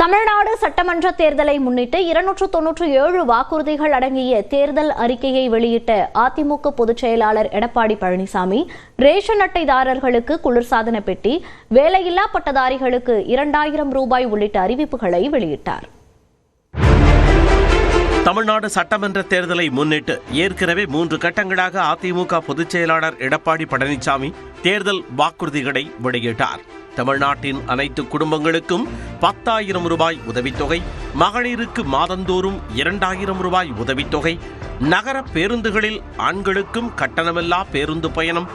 தமிழ்நாடு சட்டமன்ற தேர்தலை முன்னிட்டு 297 வாக்குறுதிகள் அடங்கிய தேர்தல் அறிக்கையை வெளியிட்ட அதிமுக பொதுச் செயலாளர் எடப்பாடி பழனிசாமி ரேஷன் அட்டைதாரர்களுக்கு குளிர்சாதன பெட்டி, வேலையில்லா பட்டதாரிகளுக்கு 2000 ரூபாய் உள்ளிட்ட அறிவிப்புகளை வெளியிட்டார். தமிழ்நாடு சட்டமன்ற தேர்தலை முன்னிட்டு ஏற்கனவே 3 கட்டங்களாக அதிமுக பொதுச் செயலாளர் எடப்பாடி பழனிசாமி தேர்தல் வாக்குறுதிகளை வெளியிட்டார். தமிழ்நாட்டின் அனைத்து குடும்பங்களுக்கும் 10,000 ரூபாய் உதவித்தொகை, மகளிருக்கு மாதந்தோறும் 2,000 ரூபாய் உதவித்தொகை, நகர பேருந்துகளில் ஆண்களுக்கும் கட்டணமில்லா பேருந்து பயணம்,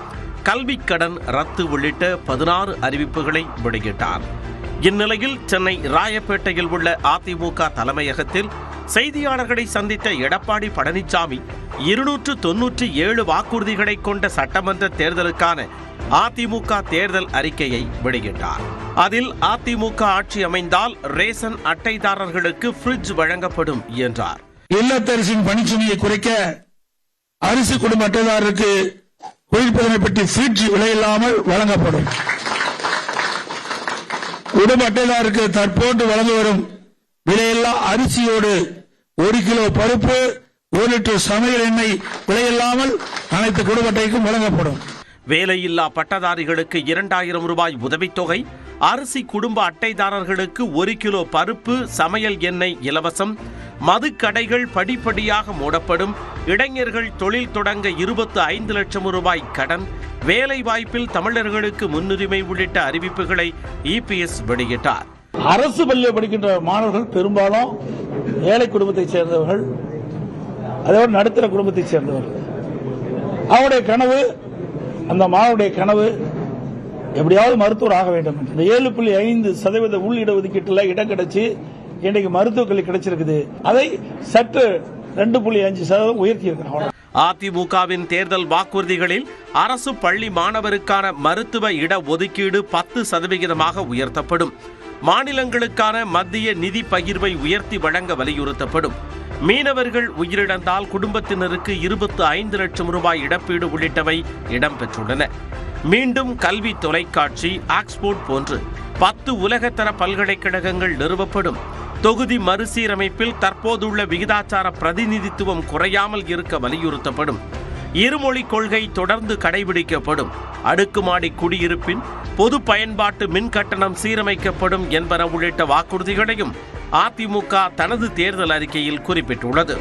கல்விக் கடன் ரத்து உள்ளிட்ட 16 அறிவிப்புகளை வெளியிட்டார். இந்நிலையில் சென்னை ராயப்பேட்டையில் உள்ள அதிமுக தலைமையகத்தில் செய்தியாளர்களை சந்தித்த எடப்பாடி பழனிசாமி 297 வாக்குறுதிகளை கொண்ட சட்டமன்ற தேர்தலுக்கான அதிமுக தேர்தல் அறிக்கையை வெளியிட்டார். அதில் அதிமுக ஆட்சி அமைந்தால் ரேஷன் அட்டைதாரர்களுக்கு ஃப்ரிட்ஜ் வழங்கப்படும் என்றார். இல்லத்தரசின் பணிச்சுமையை குறைக்க அரிசி குடும்ப அட்டைதாரருக்கு குளிர்பதன பெட்டி ஃப்ரிட்ஜ் விலையில்லாமல் வழங்கப்படும். குடும்ப அட்டைதாருக்கு தற்போது வழங்கி வரும் விலையில்லா அரிசியோடு 1 கிலோ பருப்பு, 1 லிட்டர் சமையல் எண்ணெய் விலையில்லாமல் அனைத்து குடும்ப அட்டைக்கும் வழங்கப்படும். வேலையில்லா பட்டதாரிகளுக்கு 2000 ரூபாய் உதவித்தொகை, அரிசி குடும்ப அட்டைதாரர்களுக்கு 1 கிலோ பருப்பு, சமையல் எண்ணெய் இலவசம், மதுக்கடைகள் படிப்படியாக மூடப்படும், இளைஞர்கள் தொழில் தொடங்க 25 லட்சம் ரூபாய் கடன், வேலை வாய்ப்பில் தமிழர்களுக்கு முன்னுரிமை உள்ளிட்ட அறிவிப்புகளை இபிஎஸ் வெளியிட்டார். அரசு பள்ளியில் படிக்கின்ற மாணவர்கள் பெரும்பாலும் ஏழை குடும்பத்தைச் சேர்ந்தவர்கள், அதோடு நடுத்தர குடும்பத்தைச் சேர்ந்தவர்கள். அவருடைய கனவு, அந்த மாணவருடைய கனவு எப்படியாவது மருத்துவர் ஆக வேண்டும். இந்த 7.5% உள் இடஒதுக்கீட்டில் இடம் கிடைச்சி இன்றைக்கு மருத்துவக் கல்வி கிடைச்சிருக்குது. அதை சற்று 2.5% உயர்த்தி இருக்கிறார். அதிமுகவின் தேர்தல் வாக்குறுதிகளில் அரசு பள்ளி மாணவருக்கான மருத்துவ இட ஒதுக்கீடு 10% உயர்த்தப்படும். மாநிலங்களுக்கான மத்திய நிதி பகிர்வை உயர்த்தி வழங்க வலியுறுத்தப்படும். மீனவர்கள் உயிரிழந்தால் குடும்பத்தினருக்கு 25 லட்சம் ரூபாய் இழப்பீடு உள்ளிட்டவை இடம்பெற்றுள்ளன. மீண்டும் கல்வி தொலைக்காட்சி, ஆக்ஸ்போர்ட் போன்று 10 உலகத்தர பல்கலைக்கழகங்கள் நிறுவப்படும். தொகுதி மறுசீரமைப்பில் தற்போதுள்ள விகிதாச்சார பிரதிநிதித்துவம் குறையாமல் இருக்க வலியுறுத்தப்படும். இருமொழிக் கொள்கை தொடர்ந்து கடைபிடிக்கப்படும். அடுக்குமாடி குடியிருப்பின் பொது பயன்பாட்டு மின் கட்டணம் சீரமைக்கப்படும் என்பன உள்ளிட்ட வாக்குறுதிகளையும் அதிமுக தனது தேர்தல் அறிக்கையில் குறிப்பிட்டுள்ளது.